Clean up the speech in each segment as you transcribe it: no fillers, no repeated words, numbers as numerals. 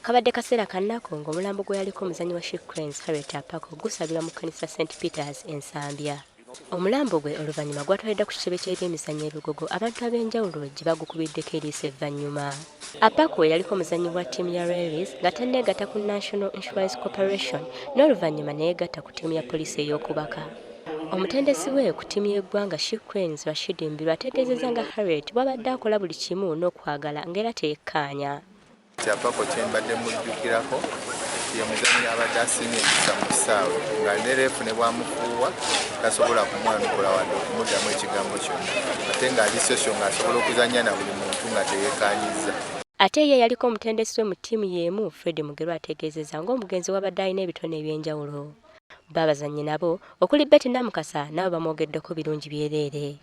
Kabadde kaseera kannako ng'omulambo gwe yaliko omuzannyi wa She Cranes Harriet Apako gusabira mu kkanisa St Peters Ensambya. Omulambo gwe oluvannyuma gwatwaliddwa ku kitebe ky'ebyemizannyo ebigogo abantu ab'enjawulo gye bagukubiddeko eriiso evvannyuma. Apako yaliko omuzannyi wa ttiimu ya Railways nga tanneegatta ku National Insurance Corporation n'oluvannyuma neegatta ku ttiimu ya poliisi ey'okubaka. Omutendesi we ku ttiimu y'eggwanga She Cranes Rashid Mbiru ategeezezza nga Harriet bw'abadde akola buli kimu n'okwagala ng'era teekkaanya. Apako kyembadde mujjukirako ye muzannyi abadde asiimye ekisa mu kisaawe nga nereefu ne bwamufuuwa tasobola kumwanukula wadde okumuddamu ekigambo kyonna ate ng'ali sesio ng'asobola okuzannya na buli muntu nga teyeekaanyizza. Ate ye yaliko omutendesi we mu ttiimu y'emu Fred Mugerwa ategeezezza ng'omugenzi wabadde alina ebitone eby'enjawulo. Babazannyi nabo okuli Betty Namukasa nabo bamwogeddeko birungi byereere.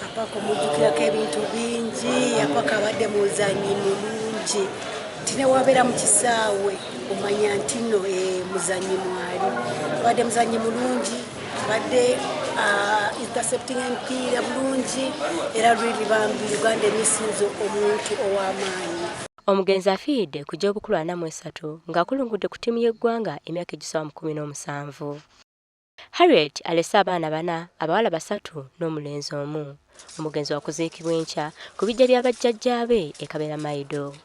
Apako mujjukirako ebintu bingi, Apako abadde muzannyi mulungi. Tine wabeera mu kisaawe omanya nti nno muzannyi mwali. Abadde muzannyi mulungi, abadde intercepting emipiira bulungi era lwiri bambi Uganda emisinzo omuntu ow'amaanyi. Omugenzi afiiridde ku gy'obukulu 43 ng'akulungudde ku ttiimu y'eggwanga emyaka egisoba mu 17. Harriet alese abaana 4, abawala 3 n'omulenzi 1. Omugenzi wakuziikibwa enkya ku bijja bya bajjajjaabe e Kabera Maido.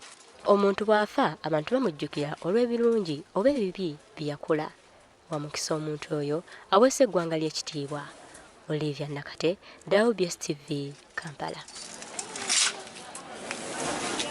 Omuntu bw'afa abantu bamujjukira olw'ebirungi oba ebibi bye yakola. Wamukisa omuntu oyo aweesa eggwanga ly'ekitiibwa. Olivia Nakate, WBS TV, Kampala.